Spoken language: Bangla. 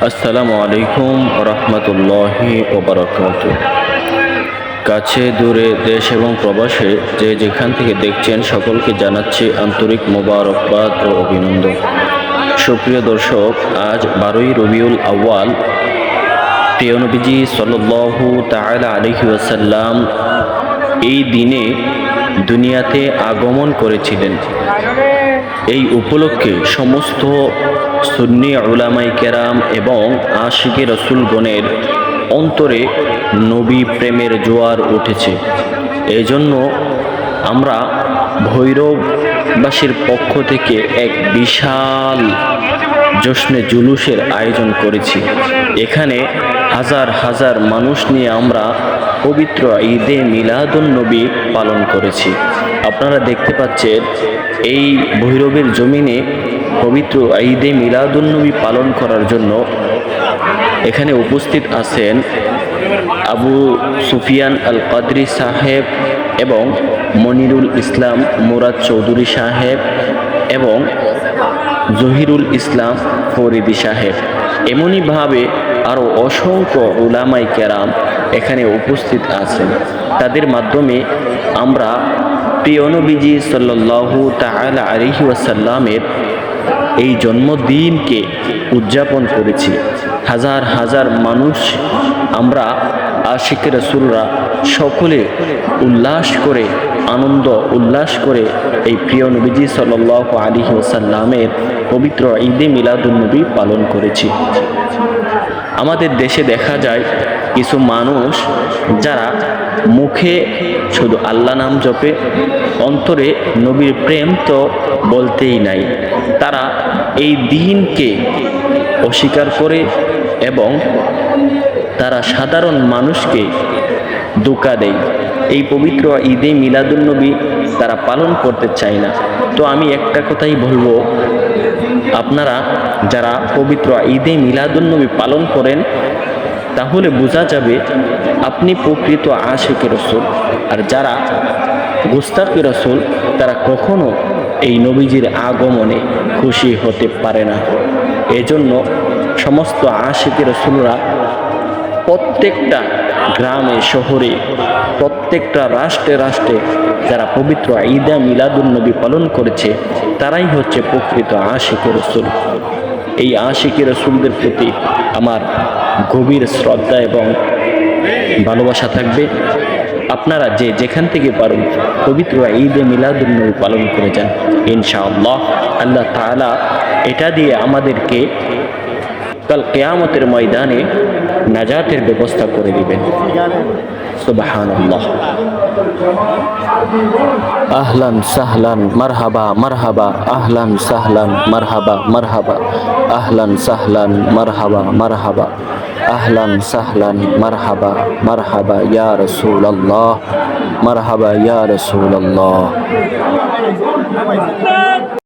আসসালামু আলাইকুম রহমতুল্লাহি ওবরাকাতুহ। কাছে দূরে দেশ এবং প্রবাসে যে যেখান থেকে দেখছেন সকলকে জানাচ্ছি আন্তরিক মোবারকবাদ ও অভিনন্দন। সুপ্রিয় দর্শক, আজ 12ই রবিউল আউয়াল, প্রিয় নবীজি সাল্লাল্লাহু তাআলা আলাইহি ওয়াসাল্লাম এই দিনে দুনিয়াতে আগমন করেছিলেন। এই উপলক্ষে সমস্ত সুন্নি উলামায়ে কেরাম এবং আশিকে রাসূলগণের অন্তরে নবী প্রেমের জোয়ার উঠেছে। এজন্য আমরা ভৈরববাসীর পক্ষ থেকে এক বিশাল জশ্নে জুলুসের আয়োজন করেছি। এখানে হাজার হাজার মানুষ নিয়ে আমরা পবিত্র ঈদে মিলাদুন নবী পালন করেছি। আপনারা দেখতে পাচ্ছেন এই ভৈরবের জমিনে পবিত্র ঈদে মিলাদুন নবী পালন করার জন্য এখানে উপস্থিত আছেন আবু সুফিয়ান আল কাদরি সাহেব এবং মনিরুল ইসলাম মুরাদ চৌধুরী সাহেব এবং জহিরুল ইসলাম ফরিদি সাহেব। এমনিভাবে আরও অসংখ্য উলামায়ে কেরাম এখানে উপস্থিত আছেন। তাদের মাধ্যমে আমরা প্রিয় নবীজি সাল্লাল্লাহু তাআলা আলাইহি ওয়াসাল্লামের এই জন্মদিনকে উদযাপন করেছি। হাজার হাজার মানুষ আমরা আশিকে রাসূলরা সকলে উল্লাস করে, আনন্দ উল্লাস করে এই প্রিয় নবীজি সাল্লাল্লাহু আলাইহি ওয়াসাল্লামের পবিত্র ঈদে মিলাদুন নবী পালন করেছি। আমাদের দেশে দেখা যায় কিছু মানুষ যারা মুখে শুধু আল্লাহ নাম জপে, অন্তরে নবীর প্রেম তো বলতেই নাই। তারা এই দিনকে অস্বীকার করে এবং তারা সাধারণ মানুষকে ধোঁকা দেয়। এই পবিত্র ঈদে মিলাদুন নবী তারা পালন করতে চায় না। তো আমি একটা কথাই বলবো, আপনারা যারা পবিত্র ঈদে মিলাদুন নবী পালন করেন তাহলে বোঝা যাবে আপনি প্রকৃত আশিকে রাসূল। আর যারা গুস্তাখে রাসূল তারা কখনো এই নবীজির আগমনে খুশি হতে পারে না। এজন্য সমস্ত আশিকে রাসূলরা প্রত্যেকটা গ্রামে শহরে, প্রত্যেকটা রাষ্ট্রে রাষ্ট্রে যারা পবিত্র ঈদে মিলাদুন নবী পালন করেছে তারাই হচ্ছে প্রকৃত আশিকে রাসূল। এই আশিকে রাসূলদের প্রতি আমার গভীর শ্রদ্ধা এবং ভালোবাসা থাকবে। আপনারা যে যেখান থেকে পারেন পবিত্র ঈদে মিলাদুন নবী পালন করে যান। ইনশাআল্লাহ আল্লাহ তাআলা এটা দিয়ে আমাদেরকে কাল কিয়ামতের ময়দানে নাজাতের ব্যবস্থা করে দিবেন। সুবহানাল্লাহ। আহলান সাহলান মারহাবা মারহাবা, আহলান সাহলান মারহাবা মারহাবা, আহলান সাহলান মারহাবা মারহাবা, আহলান সাহলান মারহাবা মারহাবা ইয়া রাসূলুল্লাহ, মারহাবা ইয়া রাসূলুল্লাহ।